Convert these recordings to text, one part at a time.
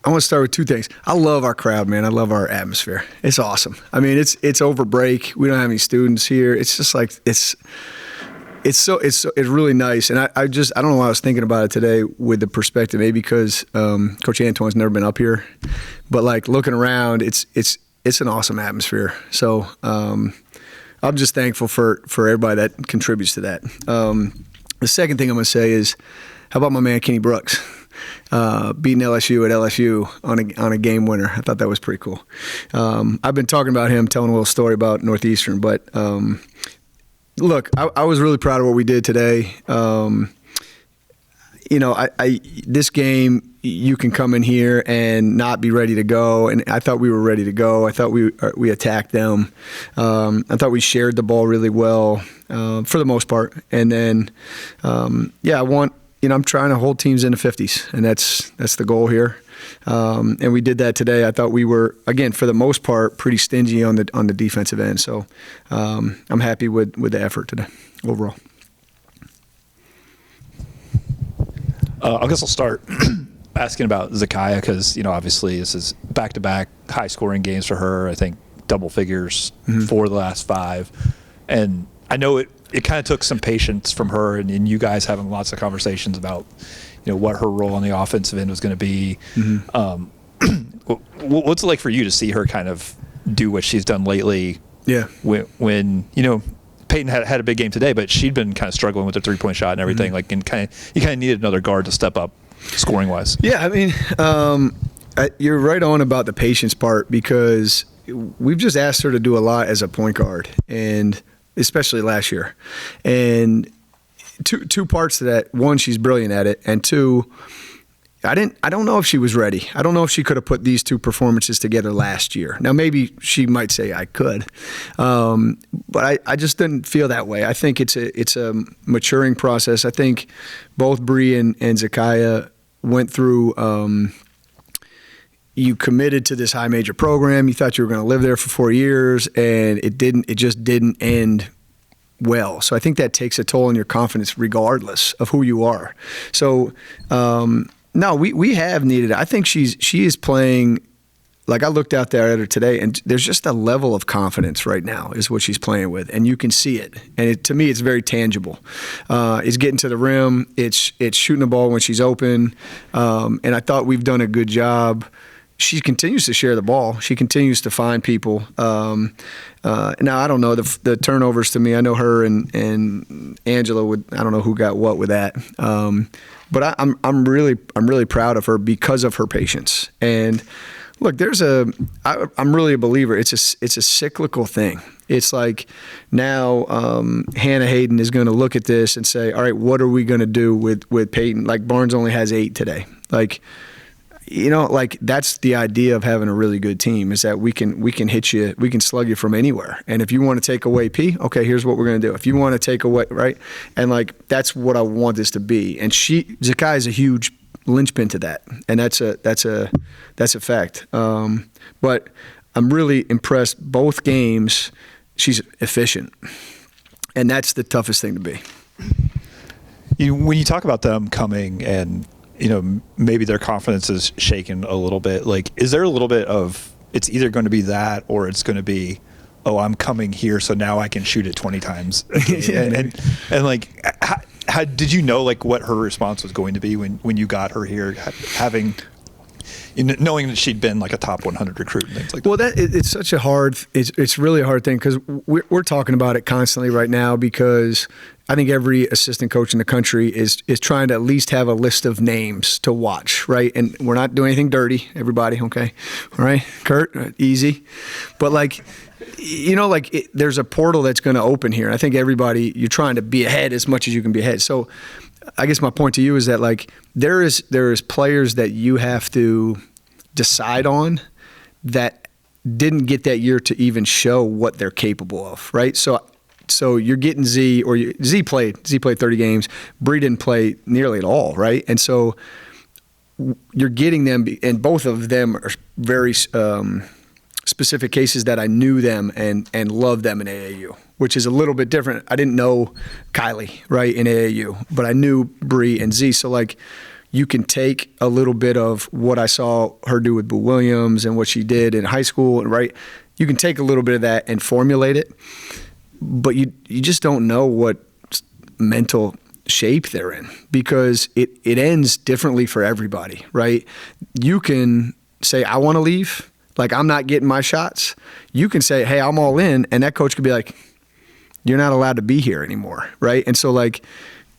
I want to start with two things. I love our crowd, man. I love our atmosphere. It's awesome. I mean, it's over break. We don't have any students here. It's just like it's really nice. And I don't know why I was thinking about it today with the perspective, maybe because Coach Antoine's never been up here, but like looking around, it's an awesome atmosphere. So I'm just thankful for everybody that contributes to that. The second thing I'm going to say is, how about my man Kenny Brooks beating LSU at LSU on a game winner? I thought that was pretty cool. I've been talking about him, telling a little story about Northeastern, but look, I was really proud of what we did today. This game, you can come in here and not be ready to go, and I thought we were ready to go. I thought we attacked them. I thought we shared the ball really well for the most part, and then I'm trying to hold teams in the 50s, and that's the goal here. And we did that today. I thought we were, again, for the most part, pretty stingy on the defensive end. So I'm happy with the effort today overall. I guess I'll start asking about Zakiya because, obviously this is back-to-back high-scoring games for her. I think double figures for the last 5. And I know it kind of took some patience from her and you guys having lots of conversations about, what her role on the offensive end was going to be. What's it like for you to see her kind of do what she's done lately? Yeah. When Peyton had a big game today, but she'd been kind of struggling with the 3-point shot and everything. You kind of needed another guard to step up scoring wise. Yeah, I mean, you're right on about the patience part because we've just asked her to do a lot as a point guard, and especially last year. And two parts to that. One, she's brilliant at it, and two, I don't know if she was ready. I don't know if she could have put these two performances together last year. Now, maybe she might say I could, but I just didn't feel that way. I think it's a maturing process. I think both Bree and Zakiya went through. You committed to this high major program. You thought you were going to live there for 4 years, and it didn't. It just didn't end well. So I think that takes a toll on your confidence, regardless of who you are. So. No, we have needed it. I think she is playing, like I looked out there at her today, and there's just a level of confidence right now is what she's playing with, and you can see it. And to me, it's very tangible. It's getting to the rim. It's shooting the ball when she's open. And I thought we've done a good job. She continues to share the ball. She continues to find people. Now, I don't know the turnovers to me. I know her and Angela would. I don't know who got what with that. But I'm really proud of her because of her patience. And look, I'm really a believer. It's a cyclical thing. It's like now Hannah Hayden is going to look at this and say, all right, what are we going to do with Peyton? Like Barnes only has 8 today. Like that's the idea of having a really good team is that we can hit you, we can slug you from anywhere. And if you want to take away P, okay, here's what we're going to do. If you want to take away, right? And that's what I want this to be. And Zakiya is a huge linchpin to that. And that's a fact. But I'm really impressed. Both games, she's efficient. And that's the toughest thing to be. When you talk about them coming and maybe their confidence is shaken a little bit. Like, is there a little bit of it's either going to be that or it's going to be, oh, I'm coming here, so now I can shoot it 20 times. Yeah, and like, how did you know like what her response was going to be when you got her here, having knowing that she'd been like a top 100 recruit and things like that? Well, it's such a hard, it's really a hard thing because we're talking about it constantly right now because I think every assistant coach in the country is trying to at least have a list of names to watch, right? And we're not doing anything dirty, everybody, okay? All right, Kurt, easy. But there's a portal that's going to open here. I think everybody, you're trying to be ahead as much as you can be ahead. So I guess my point to you is that there is players that you have to decide on that didn't get that year to even show what they're capable of, right? So you're getting Z, or Z played 30 games. Bree didn't play nearly at all, right? And so you're getting them, and both of them are very specific cases that I knew them and loved them in AAU, which is a little bit different. I didn't know Kylie, right, in AAU, but I knew Bree and Z. So you can take a little bit of what I saw her do with Boo Williams and what she did in high school, and right, you can take a little bit of that and formulate it, but you just don't know what mental shape they're in, because it ends differently for everybody, right? You can say, I want to leave, like I'm not getting my shots. You can say, hey, I'm all in, and that coach could be like, you're not allowed to be here anymore, right? And so like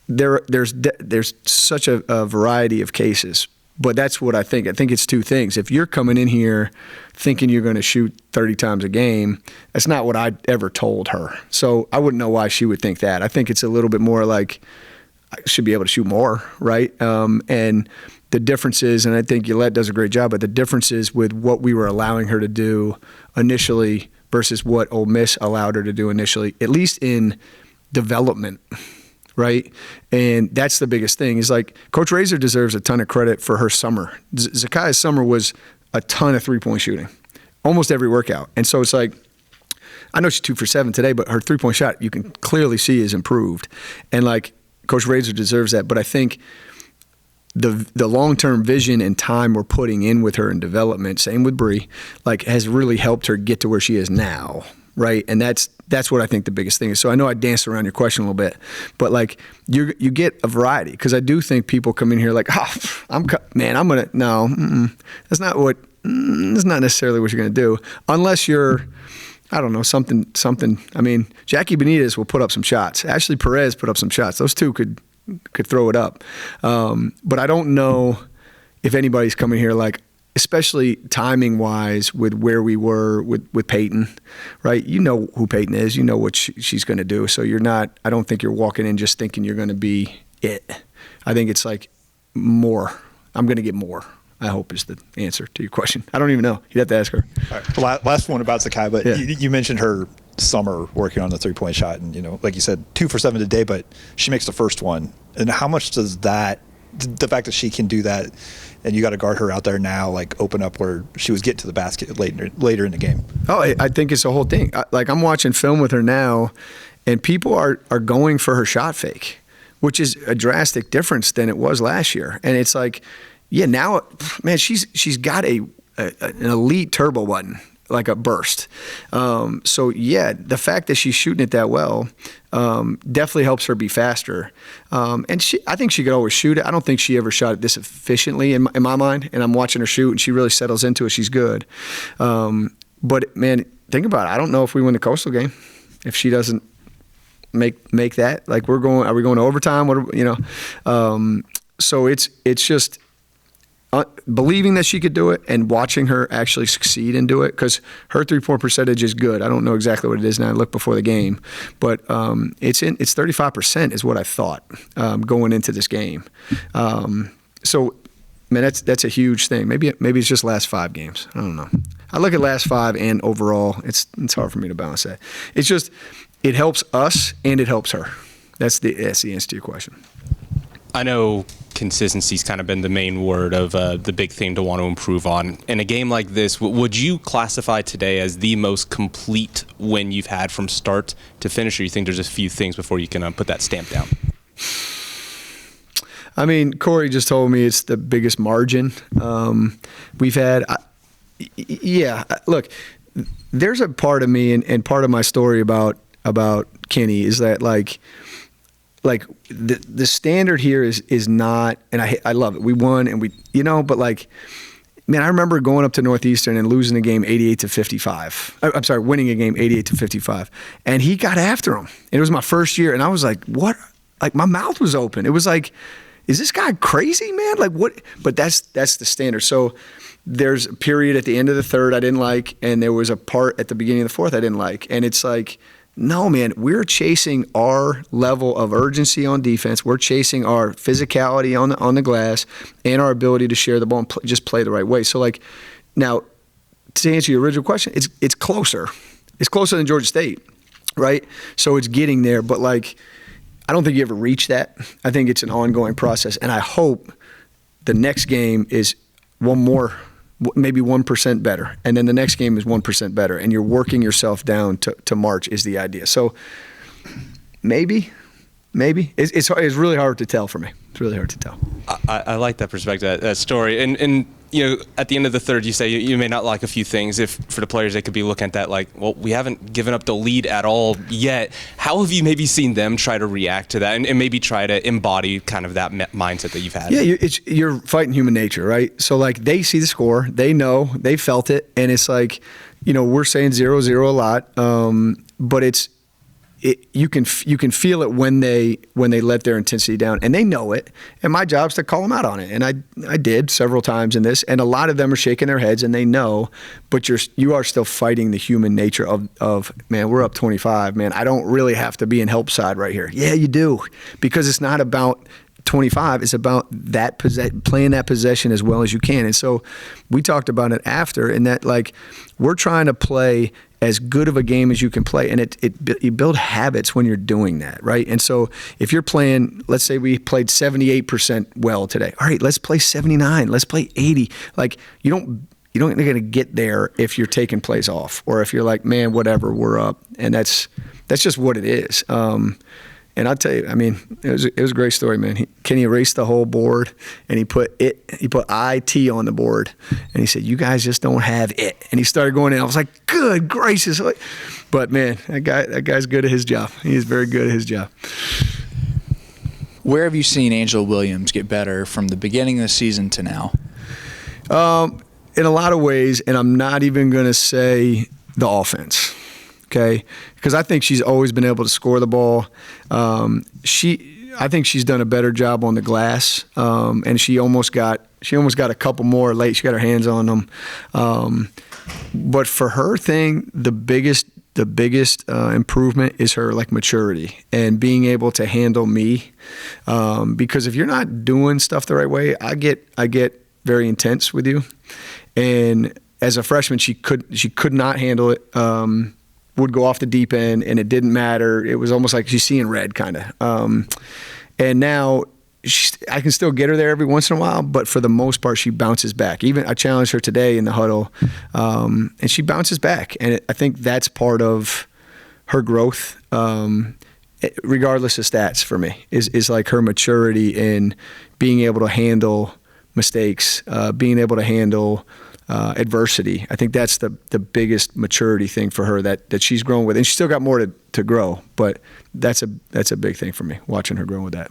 there's such a variety of cases, but that's what I think. I think it's two things. If you're coming in here thinking you're going to shoot 30 times a game, that's not what I ever told her. So I wouldn't know why she would think that. I think it's a little bit more like I should be able to shoot more, right? And the difference is, and I think Yolette does a great job, but the difference is with what we were allowing her to do initially versus what Ole Miss allowed her to do initially, at least in development, right? And that's the biggest thing is like Coach Razor deserves a ton of credit for her summer. Zakaia's summer was a ton of three-point shooting, almost every workout. And so it's like, I know she's 2 for 7 today, but her three-point shot you can clearly see is improved. And like Coach Razor deserves that, but I think the long-term vision and time we're putting in with her in development, same with Bree, like has really helped her get to where she is now, right? And that's what I think the biggest thing is. So I know I danced around your question a little bit, but like you get a variety, because I do think people come in here like, that's not necessarily what you're going to do unless you're, I don't know, something. I mean, Jackie Benitez will put up some shots. Ashley Perez put up some shots. Those two could throw it up. But I don't know if anybody's coming here like, especially timing-wise with where we were with Peyton, right? You know who Peyton is. You know what she's going to do. So I don't think you're walking in just thinking you're going to be it. I think it's like more. I'm going to get more, I hope, is the answer to your question. I don't even know. You'd have to ask her. All right. Last one about Zakai, but yeah. you mentioned her summer working on the three-point shot, and like you said, 2 for 7 today, but she makes the first one. And how much does that, the fact that she can do that, and you got to guard her out there now, like open up where she was getting to the basket later in the game? Oh, I think it's the whole thing. Like I'm watching film with her now, and people are going for her shot fake, which is a drastic difference than it was last year. And it's like, yeah, now, man, she's got an elite turbo button, like a burst. So yeah, the fact that she's shooting it that well definitely helps her be faster. And I think she could always shoot it. I don't think she ever shot it this efficiently in my mind. And I'm watching her shoot, and she really settles into it. She's good. But man, think about it. I don't know if we win the Coastal game if she doesn't make that. Like are we going to overtime? So it's just believing that she could do it and watching her actually succeed and do it, because her three-point percentage is good. I don't know exactly what it is now. I looked before the game, but it's 35% is what I thought going into this game. So, man, that's a huge thing. Maybe it's just last 5 games. I don't know. I look at last 5 and overall. It's hard for me to balance that. It's just it helps us and it helps her. That's the answer to your question. I know consistency's kind of been the main word of the big thing to want to improve on. In a game like this, would you classify today as the most complete win you've had from start to finish, or you think there's a few things before you can put that stamp down? I mean, Corey just told me it's the biggest margin we've had. Look, there's a part of me and part of my story about Kenny is that like the standard here is not, and I love it. We won and but like, man, I remember going up to Northeastern and losing a game 88-55. I'm sorry, winning a game 88-55. And he got after him. And it was my first year. And I was like, what? Like my mouth was open. It was like, is this guy crazy, man? Like what? But that's the standard. So there's a period at the end of the third I didn't like. And there was a part at the beginning of the fourth I didn't like. And it's like, no, man, we're chasing our level of urgency on defense. We're chasing our physicality on the glass and our ability to share the ball and just play the right way. So, like, now, to answer your original question, it's closer. It's closer than Georgia State, right? So it's getting there. But, like, I don't think you ever reach that. I think it's an ongoing process. And I hope the next game is maybe 1% better. And then the next game is 1% better. And you're working yourself down to March is the idea. So maybe, maybe. It's really hard to tell for me. It's really hard to tell. I like that perspective, that story. And at the end of the third, you say you may not like a few things. If for the players, they could be looking at that like, well, we haven't given up the lead at all yet. How have you maybe seen them try to react to that and maybe try to embody kind of that mindset that you've had? Yeah, you're fighting human nature, right? So like they see the score, they know, they felt it, and it's like, we're saying 0-0 a lot, but you can feel it when they let their intensity down, and they know it. And my job's to call them out on it, and I did several times in this. And a lot of them are shaking their heads, and they know, but you are still fighting the human nature of man. We're up 25, man. I don't really have to be in help side right here. Yeah, you do, because it's not about 25. It's about that playing that possession as well as you can. And so we talked about it after, and that like we're trying to play as good of a game as you can play, and you build habits when you're doing that, right? And so if you're playing, let's say we played 78% well today. All right, let's play 79. Let's play 80. Like you're not going to get there if you're taking plays off, or if you're like, man, whatever, we're up, and that's just what it is. And I'll tell you, I mean, it was a great story, man. Kenny erased the whole board, and he put IT on the board, and he said, "You guys just don't have it." And he started going in. I was like, "Good gracious!" But man, that guy's good at his job. He is very good at his job. Where have you seen Angela Williams get better from the beginning of the season to now? In a lot of ways, and I'm not even going to say the offense. Okay, because I think she's always been able to score the ball. I think she's done a better job on the glass, and she almost got a couple more late. She got her hands on them, but for her thing, the biggest improvement is her like maturity and being able to handle me. Because if you're not doing stuff the right way, I get very intense with you, and as a freshman, she could not handle it. Would go off the deep end, and it didn't matter. It was almost like she's seeing red, kind of. And now I can still get her there every once in a while, but for the most part, she bounces back. Even I challenged her today in the huddle, and she bounces back. And I think that's part of her growth, regardless of stats for me, is like her maturity in being able to handle mistakes, being able to handle adversity. I think that's the biggest maturity thing for her that she's grown with, and she's still got more to grow. But that's a big thing for me, watching her grow with that.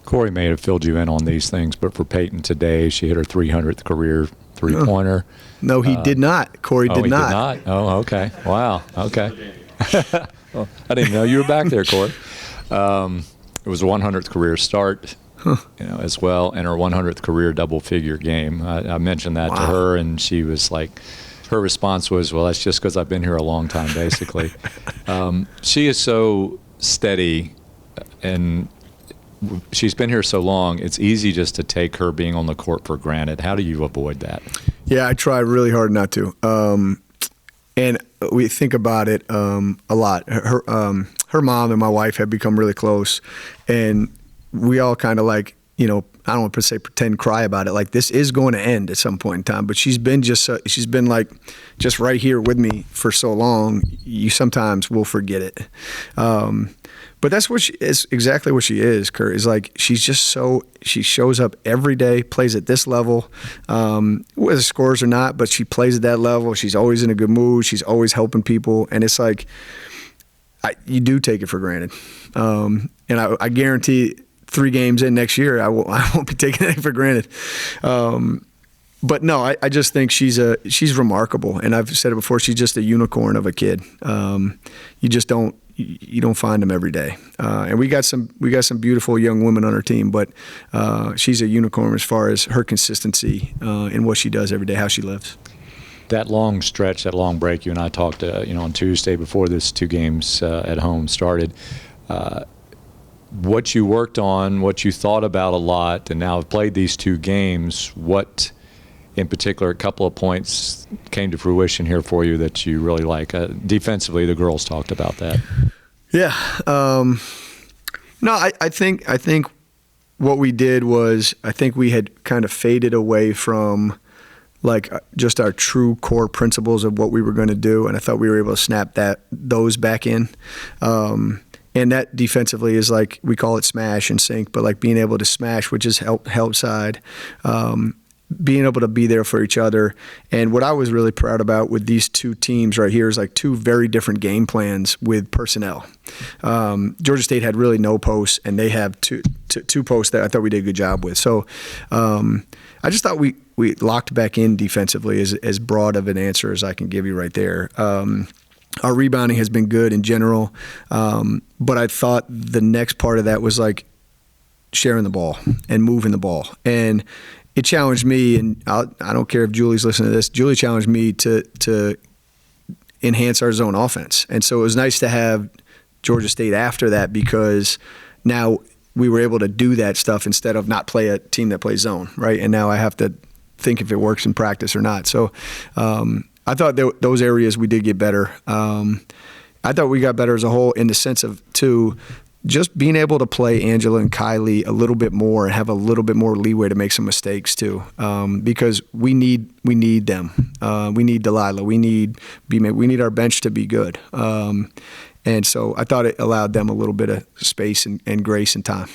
Corey may have filled you in on these things, but for Peyton today, she hit her 300th career three-pointer. No, he did not. Corey did not. Did not? Oh, okay. Wow. Okay. Well, I didn't know you were back there, Corey. It was a 100th career start. As well, and her 100th career double-figure game. I mentioned that to her, and she was like, her response was, "Well, that's just because I've been here a long time, basically." She is so steady, and she's been here so long. It's easy just to take her being on the court for granted. How do you avoid that? Yeah, I try really hard not to. And we think about it a lot. Her mom and my wife have become really close, and we all kind of like, I don't want to say pretend cry about it. Like this is going to end at some point in time, but she's been like just right here with me for so long. You sometimes will forget it. But that's what is exactly what she is, Kurt, is like, she shows up every day, plays at this level, whether scores or not, but she plays at that level. She's always in a good mood. She's always helping people. And it's like, you do take it for granted. And I guarantee 3 games in next year, I won't be taking it for granted. But no, I just think she's remarkable, and I've said it before. She's just a unicorn of a kid. You don't find them every day. And we got some beautiful young women on our team, but she's a unicorn as far as her consistency in what she does every day, how she lives. That long stretch, that long break, you and I talked, on Tuesday before this 2 games at home started. What you worked on, what you thought about a lot, and now have played these 2 games, what in particular, a couple of points came to fruition here for you that you really like? Defensively, the girls talked about that. Yeah. No, I think what we did was, I think we had kind of faded away from like just our true core principles of what we were going to do, and I thought we were able to snap those back in. And And that defensively is like, we call it smash and sink, but like being able to smash, which is help side, being able to be there for each other. And what I was really proud about with these two teams right here is like two very different game plans with personnel. Georgia State had really no posts, and they have two posts that I thought we did a good job with. So I just thought we locked back in defensively, as broad of an answer as I can give you right there. Our rebounding has been good in general, but I thought the next part of that was like sharing the ball and moving the ball. And it challenged me, and I don't care if Julie's listening to this, Julie challenged me to enhance our zone offense. And so it was nice to have Georgia State after that, because now we were able to do that stuff instead of not play a team that plays zone, right? And now I have to think if it works in practice or not. So I thought those areas we did get better. I thought we got better as a whole in the sense of, too, just being able to play Angela and Kylie a little bit more and have a little bit more leeway to make some mistakes too, because we need them. We need Delilah. We need our bench to be good. And so I thought it allowed them a little bit of space and grace and time.